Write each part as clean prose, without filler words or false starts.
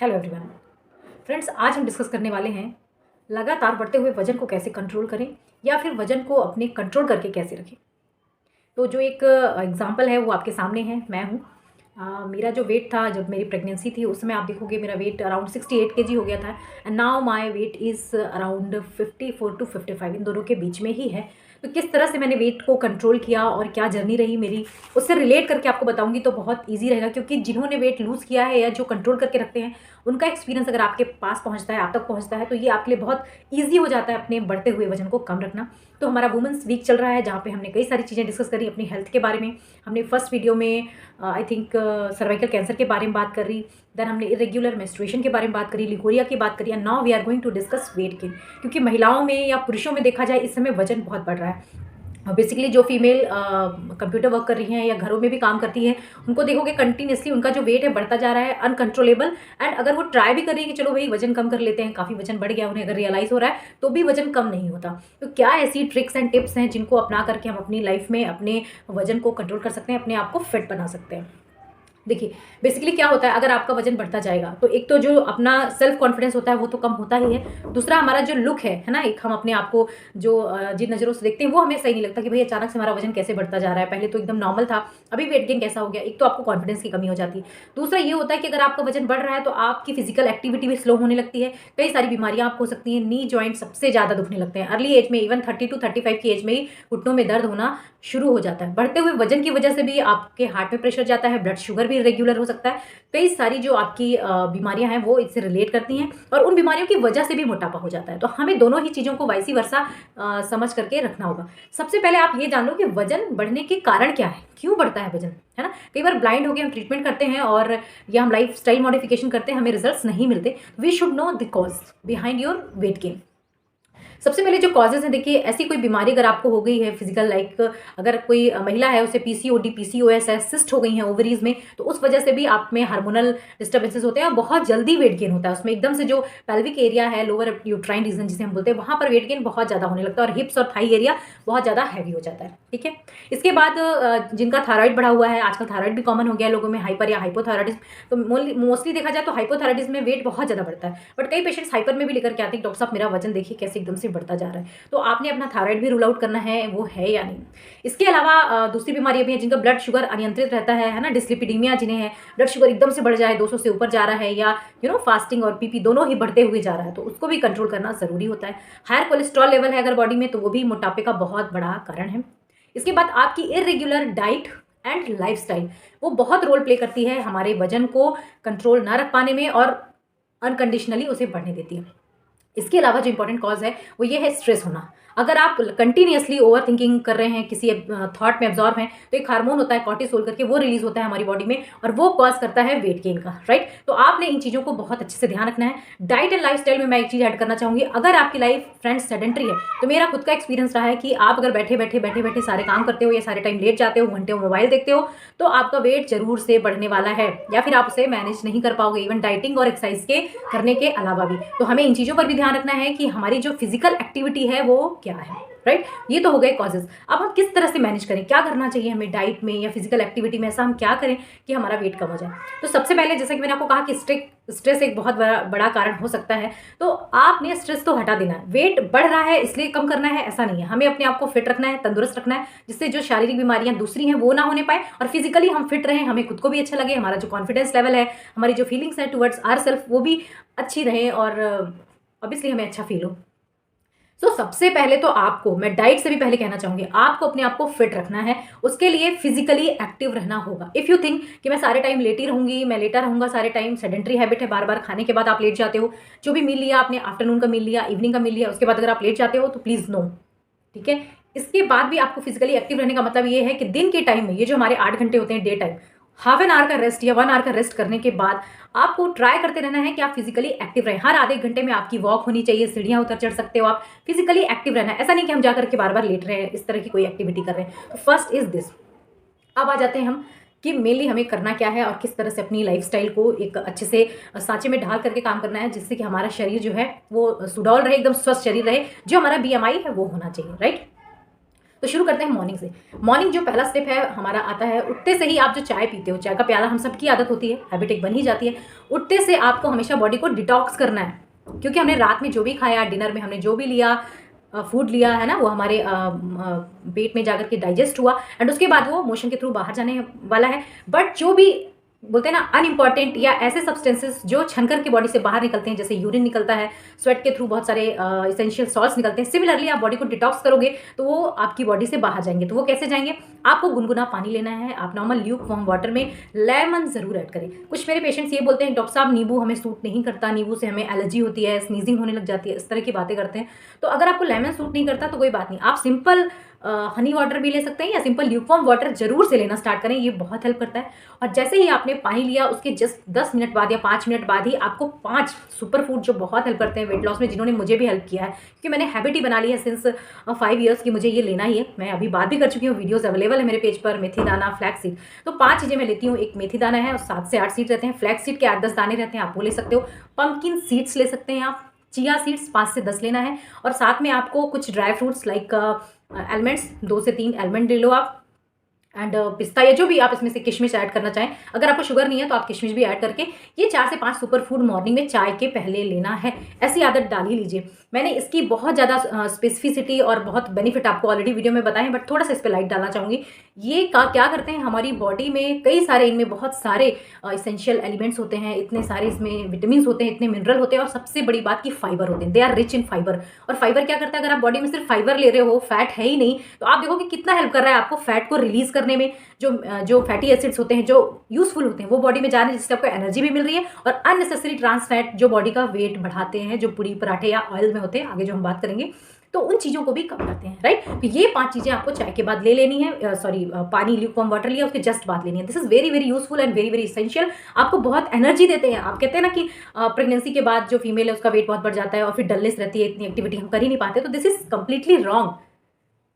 Hello everyone. Friends, आज हम discuss करने वाले हैं लगातार बढ़ते हुए वजन को कैसे कंट्रोल करें या फिर वजन को अपने कंट्रोल करके कैसे रखें। तो जो एक एग्जांपल है वो आपके सामने है, मैं हूँ। मेरा जो वेट था जब मेरी प्रेगनेंसी थी उस समय आप देखोगे मेरा वेट अराउंड 68 केजी हो गया था। And now my weight is around 54 to 55, इन दोनों के बीच में ही है। तो किस तरह से मैंने वेट को कंट्रोल किया और क्या जर्नी रही मेरी, उससे रिलेट करके आपको बताऊंगी तो बहुत ईजी रहेगा, क्योंकि जिन्होंने वेट लूज़ किया है या जो कंट्रोल करके रखते हैं उनका एक्सपीरियंस अगर आपके पास पहुंचता है, आप तक पहुंचता है, तो ये आपके लिए बहुत ईजी हो जाता है अपने बढ़ते हुए वजन को कम रखना। तो हमारा वुमेंस वीक चल रहा है जहाँ पे हमने कई सारी चीज़ें डिस्कस करी अपनी हेल्थ के बारे में। हमने फर्स्ट वीडियो में आई थिंक सर्वाइकल कैंसर के बारे में बात कर रही, देन हमने इरेग्युलर मेंस्ट्रुएशन के बारे में बात करी, लिकोरिया की बात करी, and now we are going to discuss weight gain. क्योंकि महिलाओं में या पुरुषों में देखा जाए इस समय वजन बहुत बढ़ रहा है। बेसिकली जो फीमेल कंप्यूटर वर्क कर रही हैं या घरों में भी काम करती हैं, उनको देखोगे कंटिन्यूसली उनका जो वेट है बढ़ता जा रहा है अनकंट्रोलेबल। एंड अगर वो ट्राई भी कर रही है कि चलो भाई वजन कम कर लेते हैं, काफ़ी वजन बढ़ गया, उन्हें अगर रियलाइज़ हो रहा है तो भी वजन कम नहीं होता। तो क्या ऐसी ट्रिक्स एंड टिप्स हैं जिनको अपना करके हम अपनी लाइफ में अपने वजन को कंट्रोल कर सकते हैं, अपने आप को फिट बना सकते हैं। देखिए, बेसिकली क्या होता है, अगर आपका वजन बढ़ता जाएगा तो एक तो जो अपना सेल्फ कॉन्फिडेंस होता है वो तो कम होता ही है। दूसरा हमारा जो लुक है ना, एक हम अपने आप को जो जिन नज़रों से देखते हैं वो हमें सही नहीं लगता कि भाई अचानक से हमारा वजन कैसे बढ़ता जा रहा है, पहले तो एकदम नॉर्मल था, अभी वेट गेन कैसा हो गया। एक तो आपको कॉन्फिडेंस की कमी हो जाती है। दूसरा ये होता है कि अगर आपका वजन बढ़ रहा है तो आपकी फिजिकल एक्टिविटी भी स्लो होने लगती है, कई सारी बीमारियां आपको हो सकती हैं। नी जॉइंट सबसे ज़्यादा दुखने लगते हैं अर्ली एज में, इवन 30 टू 35 की एज में ही घुटनों में दर्द होना शुरू हो जाता है। बढ़ते हुए वजन की वजह से भी आपके हार्ट में प्रेशर जाता है, ब्लड शुगर भी रेगुलर हो सकता है। कई सारी जो आपकी बीमारियां हैं वो इससे रिलेट करती हैं, और उन बीमारियों की वजह से भी मोटापा हो जाता है। तो हमें दोनों ही चीज़ों को वाइसी वर्सा समझ करके रखना होगा। सबसे पहले आप ये जान लो कि वजन बढ़ने के कारण क्या है, क्यों बढ़ता है वजन, है ना। कई बार ब्लाइंड होकर हम ट्रीटमेंट करते हैं और या हम लाइफ स्टाइल मॉडिफिकेशन करते हैं, हमें रिजल्ट्स नहीं मिलते। We should know the cause behind your weight gain. सबसे पहले जो कॉजेज हैं, देखिए ऐसी कोई बीमारी अगर आपको हो गई है फिजिकल, लाइक अगर कोई महिला है उसे पीसीओडी पीसीओएस है, सिस्ट हो गई है ओवरीज में, तो उस वजह से भी आप में हार्मोनल डिस्टर्बेंसेस होते हैं और बहुत जल्दी वेट गेन होता है। उसमें एकदम से जो पेल्विक एरिया है, लोअर यूट्राइन रीजन जिसे हम बोलते हैं, वहां पर वेट गेन बहुत ज़्यादा होने लगता है और हिप्स और थाई एरिया बहुत ज़्यादा हैवी हो जाता है। ठीक है, इसके बाद जिनका थायराइड बढ़ा हुआ है, आजकल थायराइड भी कॉमन हो गया है लोगों में, हाइपर या हाइपोथायराइडिज्म। तो मोस्टली देखा जाए तो हाइपोथायराइडिज्म में वेट बहुत ज़्यादा बढ़ता है, बट कई पेशेंट्स हाइपर में भी लेकर के आते हैं, डॉक्टर साहब मेरा वजन देखिए कैसे एकदम से बढ़ता जा रहा है। तो आपने अपना थायराइड भी रूल आउट करना है, वो है या नहीं। इसके अलावा दूसरी बीमारियां भी हैं जिनका ब्लड शुगर अनियंत्रित रहता है ना, डिस्लिपिडीमिया जिन्हें है, ब्लड शुगर एकदम से बढ़ जाए, 200 से ऊपर जा रहा है, या फास्टिंग और पीपी दोनों ही बढ़ते हुए जा रहा है, तो उसको भी कंट्रोल करना जरूरी होता है। हायर कोलेस्ट्रॉल लेवल है अगर बॉडी में तो वो भी मोटापे का बहुत बड़ा कारण है। इसके बाद आपकी इरेग्युलर डाइट एंड लाइफस्टाइल, वो बहुत रोल प्ले करती है हमारे वजन को कंट्रोल ना रख पाने में और अनकंडीशनली उसे बढ़ने देती है। इसके अलावा जो इंपॉर्टेंट कॉज है वो ये है स्ट्रेस होना। अगर आप कंटिन्यूअसली ओवर थिंकिंग कर रहे हैं, किसी थॉट में एब्जॉर्ब हैं, तो एक हार्मोन होता है कॉर्टिसोल करके, वो रिलीज होता है हमारी बॉडी में और वो कॉज करता है वेट गेन का, राइट। तो आपने इन चीज़ों को बहुत अच्छे से ध्यान रखना है। डाइट एंड लाइफस्टाइल में मैं एक चीज़ ऐड करना चाहूँगी, अगर आपकी लाइफ फ्रेंड्स सेडेंटरी है, तो मेरा खुद का एक्सपीरियंस रहा है कि आप अगर बैठे बैठे सारे काम करते हो या सारे टाइम लेट जाते हो, घंटे मोबाइल देखते हो, तो आपका वेट जरूर से बढ़ने वाला है, या फिर आप उसे मैनेज नहीं कर पाओगे, इवन डाइटिंग और एक्सरसाइज के करने के अलावा भी। तो हमें इन चीज़ों पर भी ध्यान रखना है कि हमारी जो फिजिकल एक्टिविटी है वो क्या है, राइट। ये तो हो गए कॉजेज। अब हम किस तरह से मैनेज करें, क्या करना चाहिए हमें डाइट में या फिजिकल एक्टिविटी में, ऐसा हम क्या करें कि हमारा वेट कम हो जाए। तो सबसे पहले जैसा कि मैंने आपको कहा कि स्ट्रेस एक बहुत बड़ा कारण हो सकता है, तो आपने स्ट्रेस तो हटा देना है। वेट बढ़ रहा है इसलिए कम करना है ऐसा नहीं है, हमें अपने आप को फिट रखना है, तंदुरुस्त रखना है, जिससे जो शारीरिक बीमारियां दूसरी हैं वो ना होने पाए और फिजिकली हम फिट रहें, हमें खुद को भी अच्छा लगे, हमारा जो कॉन्फिडेंस लेवल है, हमारी जो फीलिंग्स है टुवर्ड्स आवर सेल्फ वो भी अच्छी रहे और ऑब्वियसली हमें अच्छा फील हो। तो सबसे पहले तो आपको, मैं डाइट से भी पहले कहना चाहूंगी, आपको अपने आप को फिट रखना है। उसके लिए फिजिकली एक्टिव रहना होगा। इफ यू थिंक कि मैं सारे टाइम लेटी रहूंगी, मैं लेटा रहूंगा सारे टाइम, सेडेंटरी हैबिट है, बार बार खाने के बाद आप लेट जाते हो, जो भी मील लिया आपने, आफ्टरनून का मील लिया, इवनिंग का मील लिया, उसके बाद अगर आप लेट जाते हो तो प्लीज नो, ठीक है। इसके बाद भी आपको फिजिकली एक्टिव रहने का मतलब ये है कि दिन के टाइम में, ये जो हमारे 8 घंटे होते हैं day time, half an hour का रेस्ट या 1 आवर का रेस्ट करने के बाद आपको ट्राई करते रहना है कि आप फिजिकली एक्टिव रहें। हर आधे घंटे में आपकी वॉक होनी चाहिए, सीढ़ियां उतर चढ़ सकते हो आप, फिजिकली एक्टिव रहना है। ऐसा नहीं कि हम जाकर के बार बार लेट रहे हैं, इस तरह की कोई एक्टिविटी कर रहे हैं। तो फर्स्ट इज दिस। अब आ जाते हैं हम कि मेनली हमें करना क्या है और किस तरह से अपनी लाइफस्टाइल को एक अच्छे से सांचे में ढाल करके काम करना है, जिससे कि हमारा शरीर जो है वो सुडौल रहे, एकदम स्वस्थ शरीर रहे, जो हमारा BMI है वो होना चाहिए, राइट। तो शुरू करते हैं मॉर्निंग से। मॉर्निंग जो पहला स्टेप है हमारा आता है, उठते से ही आप जो चाय पीते हो, चाय का प्याला हम सबकी आदत होती है, हैबिट एक बन ही जाती है। उठते से आपको हमेशा बॉडी को डिटॉक्स करना है, क्योंकि हमने रात में जो भी खाया, डिनर में हमने जो भी लिया, फूड लिया है ना, वो हमारे पेट में जाकर के डाइजेस्ट हुआ एंड उसके बाद वो मोशन के थ्रू बाहर जाने वाला है। बट जो भी बोलते हैं ना अनइम्पॉर्टेंट या ऐसे सब्सटेंसेस जो छनकर के बॉडी से बाहर निकलते हैं, जैसे यूरिन निकलता है, स्वेट के थ्रू बहुत सारे इसेंशियल सॉल्ट्स निकलते हैं, सिमिलरली आप बॉडी को डिटॉक्स करोगे तो वो आपकी बॉडी से बाहर जाएंगे। तो वो कैसे जाएंगे? आपको गुनगुना पानी लेना है, आप नॉर्मल ल्यूक वार्म वाटर में लेमन जरूर ऐड करें। कुछ मेरे पेशेंट्स ये बोलते हैं डॉक्टर साहब नींबू हमें सूट नहीं करता, नींबू से हमें एलर्जी होती है, स्नीजिंग होने लग जाती है, इस तरह की बातें करते हैं। तो अगर आपको लेमन सूट नहीं करता तो कोई बात नहीं, आप सिंपल हनी वाटर भी ले सकते हैं या सिंपल ल्यूकवार्म वाटर जरूर से लेना स्टार्ट करें, ये बहुत हेल्प करता है। और जैसे ही आपने पानी लिया उसके जस्ट 10 मिनट बाद या 5 मिनट बाद ही आपको 5 सुपर फूड जो बहुत हेल्प करते हैं वेट लॉस में, जिन्होंने मुझे भी हेल्प किया है, क्योंकि मैंने हैबिट ही बना ली है सिंस 5 ईयर्स की, मुझे ये लेना ही है। मैं अभी बात भी कर चुकी हूँ, वीडियोस अवेलेबल है मेरे पेज पर। मेथी दाना, फ्लैक्स सीड, तो 5 चीज़ें मैं लेती हूँ। एक मेथी दाना है और 7 से 8 सीड रहते हैं, फ्लैक्स सीड के 8-10 दाने रहते हैं, आप वो ले सकते हो। पंपकिन सीड्स ले सकते हैं आप, चिया सीड्स 5 से 10 लेना है, और साथ में आपको कुछ ड्राई फ्रूट्स लाइक एलमंड्स 2 से 3 एलमंड ले लो आप, एंड पिस्ता या जो भी आप इसमें से किशमिश ऐड करना चाहें। अगर आपको शुगर नहीं है तो आप किशमिश भी ऐड करके ये 4 से 5 सुपर फूड मॉर्निंग में चाय के पहले लेना है। ऐसी आदत डाल ही लीजिए। मैंने इसकी बहुत ज़्यादा स्पेसिफिसिटी और बहुत बेनिफिट आपको ऑलरेडी वीडियो में बताए हैं, बट थोड़ा सा इस पर लाइट डालना चाहूँगी। ये क्या करते हैं, हमारी बॉडी में कई सारे, इनमें बहुत सारे इसेंशियल एलिमेंट्स होते हैं, इतने सारे इसमें विटामिन होते हैं, इतने मिनरल होते हैं, और सबसे बड़ी बात की फाइबर होते हैं। They are rich in fibre. और फाइबर क्या करता है, अगर आप बॉडी में सिर्फ फाइबर ले रहे हो, फैट है ही नहीं, तो आप देखो कि कितना हेल्प कर रहा है आपको फैट को रिलीज करने में। जो फैटी एसिड्स होते हैं जो यूजफुल होते हैं वो बॉडी में जा रहे हैं, जिससे आपको एनर्जी भी मिल रही है, और अननेसेसरी ट्रांस फैट जो बॉडी का वेट बढ़ाते हैं, जो पूरी पराठे या ऑयल में होते हैं, आगे जो हम बात करेंगे, तो उन चीज़ों को भी कम करते हैं, राइट। तो ये 5 चीज़ें आपको चाय के बाद ले लेनी है, पानी ल्यूकवार्म वाटर लिया उसके जस्ट बाद लेनी है। This is very very useful and very very essential. आपको बहुत एनर्जी देते हैं। आप कहते हैं ना कि प्रेगनेंसी के बाद जो फीमेल है उसका वेट बहुत बढ़ जाता है और फिर डलनेस रहती है, इतनी एक्टिविटी हम कर ही नहीं पाते, तो this is completely wrong.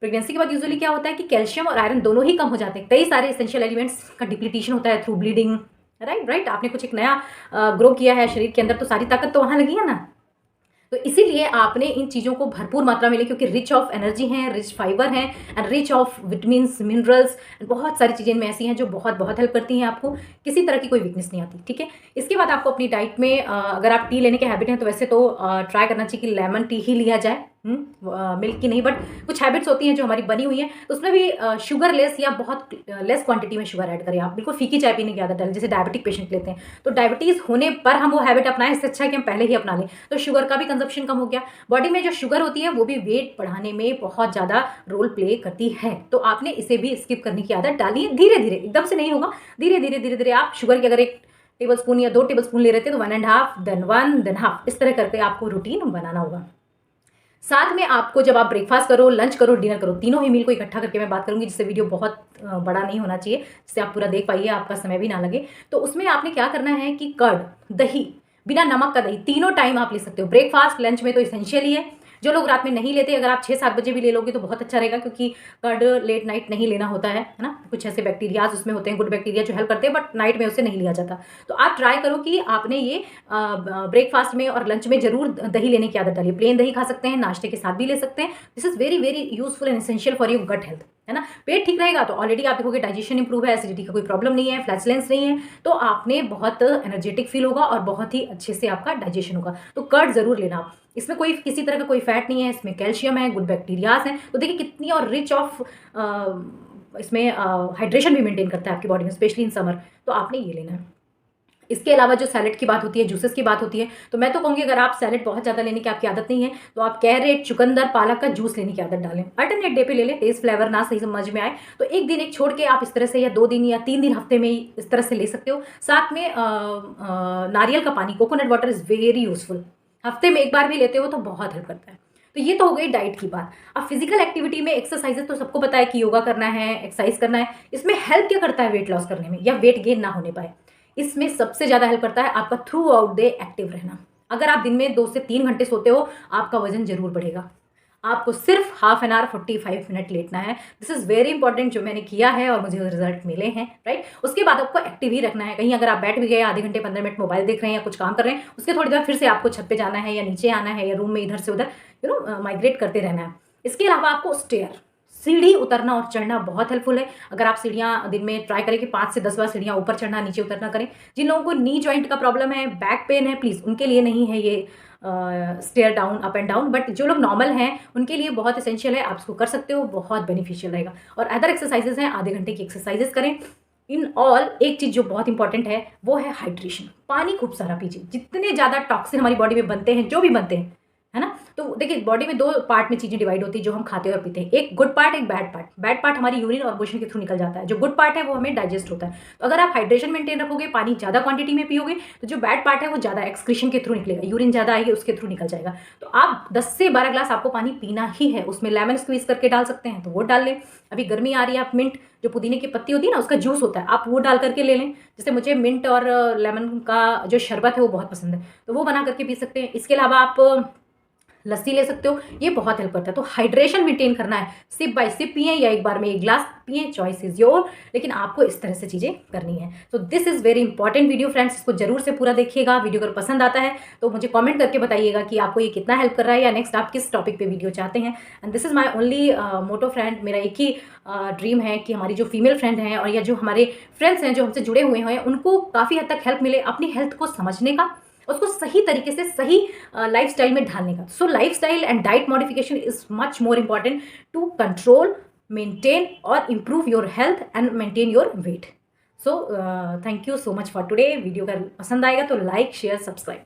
Pregnancy के बाद यूजुअली क्या होता है कि कैल्शियम और आयरन दोनों ही कम हो जाते हैं, कई सारे एसेंशियल एलिमेंट्स का डिप्लीटेशन होता है थ्रू ब्लीडिंग, राइट। आपने कुछ एक नया ग्रो किया है शरीर के अंदर, तो सारी ताकत तो वहाँ लगी है ना। तो इसीलिए आपने इन चीज़ों को भरपूर मात्रा में ले, क्योंकि रिच ऑफ एनर्जी हैं, रिच फाइबर हैं, and rich of vitamin, minerals, बहुत सारी चीज़ें इनमें ऐसी हैं जो बहुत बहुत हेल्प करती हैं, आपको किसी तरह की कोई वीकनेस नहीं आती, ठीक है। इसके बाद आपको अपनी डाइट में अगर आप टी लेने के हैबिट हैं तो वैसे तो ट्राई करना चाहिए कि लेमन टी ही लिया जाए, मिल्क की नहीं। बट कुछ हैबिट्स होती हैं जो हमारी बनी हुई हैं, तो उसमें भी शुगर लेस या बहुत लेस क्वांटिटी में शुगर ऐड करें। आप बिल्कुल फीकी चाय पीने की आदत डालें, जैसे डायबिटिक पेशेंट लेते हैं, तो डायबिटीज़ होने पर हम वो हैबिट अपनाएं, इससे अच्छा है कि हम पहले ही अपना लें, तो शुगर का भी कंजप्शन कम हो गया। बॉडी में जो शुगर होती है वो भी वेट बढ़ाने में बहुत ज़्यादा रोल प्ले करती है, तो आपने इसे भी स्किप करने की आदत डाली है। धीरे धीरे, एकदम से नहीं होगा, धीरे धीरे आप शुगर की अगर 1 टेबल स्पून या 2 टेबल स्पून ले रहे थे तो 1.5, देन 1, देन हाफ, इस तरह करके आपको रूटीन बनाना होगा। साथ में आपको जब आप ब्रेकफास्ट करो, लंच करो, डिनर करो, तीनों ही मील को इकट्ठा करके मैं बात करूंगी, जिससे वीडियो बहुत बड़ा नहीं होना चाहिए, जिससे आप पूरा देख पाइए, आपका समय भी ना लगे। तो उसमें आपने क्या करना है कि कर्ड, दही, बिना नमक का दही, तीनों टाइम आप ले सकते हो। ब्रेकफास्ट लंच में तो इसेंशियल ही है। जो लोग रात में नहीं लेते, अगर आप 6-7 बजे भी ले लोगे तो बहुत अच्छा रहेगा, क्योंकि कर्ड लेट नाइट नहीं लेना होता है ना। कुछ ऐसे बैक्टीरियाज उसमें होते हैं, गुड बैक्टीरिया, जो हेल्प करते हैं, बट नाइट में उससे नहीं लिया जाता। तो आप ट्राई करो कि आपने ये ब्रेकफास्ट में और लंच में जरूर दही लेने की आदत डालिए। प्लेन दही खा सकते हैं, नाश्ते के साथ भी ले सकते हैं। This is very very useful and essential for your gut health, है ना। पेट ठीक रहेगा तो ऑलरेडी आप देखोगे डाइजेशन इंप्रूव है, एसिडिटी का कोई प्रॉब्लम नहीं है, फ्लैचुलेंस नहीं है, तो आपने बहुत एनर्जेटिक फील होगा और बहुत ही अच्छे से आपका डाइजेशन होगा। तो कर्ड जरूर लेना आप। इसमें कोई किसी तरह का कोई फैट नहीं है, इसमें कैल्शियम है, गुड बैक्टीरियाज हैं, तो देखिए कितनी, और रिच ऑफ इसमें हाइड्रेशन भी मेंटेन करता है आपकी बॉडी में, स्पेशली इन समर, तो आपने ये लेना है। इसके अलावा जो सैलेड की बात होती है, जूसेस की बात होती है, तो मैं तो कहूँगी अगर आप सैलेड बहुत ज़्यादा लेने की आपकी आदत नहीं है तो आप कैरेट, चुकंदर, पालक का जूस लेने की आदत डालें। अल्टरनेट डे पे ले लें, टेस्ट फ्लेवर ना सही समझ में आए तो एक दिन एक छोड़ के आप इस तरह से, या 2 दिन या 3 दिन हफ्ते में इस तरह से ले सकते हो। साथ में नारियल का पानी, coconut water is very useful, हफ्ते में 1 बार भी लेते हो तो बहुत हेल्प करता है। तो ये तो हो गई डाइट की बात। अब फिजिकल एक्टिविटी में एक्सरसाइजेस तो सबको पता है कि योगा करना है, एक्सरसाइज करना है। इसमें हेल्प क्या करता है वेट लॉस करने में या वेट गेन ना होने पाए? इसमें सबसे ज़्यादा हेल्प करता है आपका थ्रू आउट डे एक्टिव रहना। अगर आप दिन में 2 से 3 घंटे सोते हो, आपका वजन जरूर बढ़ेगा। आपको सिर्फ हाफ एन आवर 45 मिनट लेटना है। दिस इज़ वेरी इंपॉर्टेंट, जो मैंने किया है और मुझे रिजल्ट मिले हैं, राइट। उसके बाद आपको एक्टिव ही रखना है। कहीं अगर आप बैठ भी गए, आधे घंटे 15 मिनट मोबाइल देख रहे हैं या कुछ काम कर रहे हैं, उसके थोड़ी देर फिर से आपको छत पे जाना है या नीचे आना है या रूम में इधर से उधर माइग्रेट करते रहना है। इसके अलावा आपको सीढ़ी उतरना और चढ़ना बहुत हेल्पफुल है। अगर आप सीढ़ियाँ दिन में ट्राई करें कि 5 से 10 बार सीढ़ियाँ ऊपर चढ़ना, नीचे उतरना करें। जिन लोगों को नी जॉइंट का प्रॉब्लम है, बैक पेन है, प्लीज़ उनके लिए नहीं है ये stair down, up and down, but जो लोग नॉर्मल हैं उनके लिए बहुत एसेंशियल है। आप इसको कर सकते हो, बहुत बेनिफिशियल रहेगा। और अदर एक्सरसाइजेज हैं, आधे घंटे की एक्सरसाइजेज करें। इन ऑल एक चीज़ जो बहुत इंपॉर्टेंट है वो है हाइड्रेशन। पानी खूब सारा पीजिए। जितने ज़्यादा टॉक्सिन हमारी बॉडी में बनते हैं, जो भी बनते हैं, है ना, तो देखिए बॉडी में 2 पार्ट में चीज़ें डिवाइड होती है जो हम खाते हैं और पीते हैं। एक गुड पार्ट, एक बैड पार्ट। बैड पार्ट हमारी यूरिन और मोशन के थ्रू निकल जाता है, जो गुड पार्ट है वो हमें डाइजेस्ट होता है। तो अगर आप हाइड्रेशन मेंटेन रखोगे, पानी ज़्यादा क्वांटिटी में पियोगे, तो जो बैड पार्ट है वो ज़्यादा एक्सक्रीशन के थ्रू निकलेगा, यूरिन ज़्यादा आएगी उसके थ्रू निकल जाएगा। तो आप 10 से 12 ग्लास आपको पानी पीना ही है। उसमें लेमन स्क्वीज करके डाल सकते हैं तो वो डाल लें। अभी गर्मी आ रही है, आप मिंट, जो पुदीने की पत्ती होती है ना, उसका जूस होता है, आप वो डाल करके ले लें। जैसे मुझे मिंट और लेमन का जो शरबत है वो बहुत पसंद है, तो वो बना करके पी सकते हैं। इसके अलावा आप लस्सी ले सकते हो, ये बहुत हेल्प करता है। तो हाइड्रेशन मेंटेन करना है, सिप बाय सिप पिए या एक बार में 1 ग्लास पिए, चॉइस इज योर, लेकिन आपको इस तरह से चीज़ें करनी है। तो this is very important video friends, इसको जरूर से पूरा देखिएगा। वीडियो अगर पसंद आता है तो मुझे कमेंट करके बताइएगा कि आपको ये कितना हेल्प कर रहा है, या नेक्स्ट आप किस टॉपिक पे वीडियो चाहते हैं। And this is my only motto friend, मेरा एक ही ड्रीम है कि हमारी जो फीमेल फ्रेंड हैं और या जो हमारे फ्रेंड्स हैं जो हमसे जुड़े हुए हैं, उनको काफ़ी हद तक हेल्प मिले अपनी हेल्थ को समझने का, उसको सही तरीके से सही लाइफस्टाइल में ढालने का। So lifestyle and diet modification is much more important to control, maintain और improve your health and maintain your weight. So thank you so much for today. Video अगर पसंद आएगा तो लाइक, शेयर, सब्सक्राइब।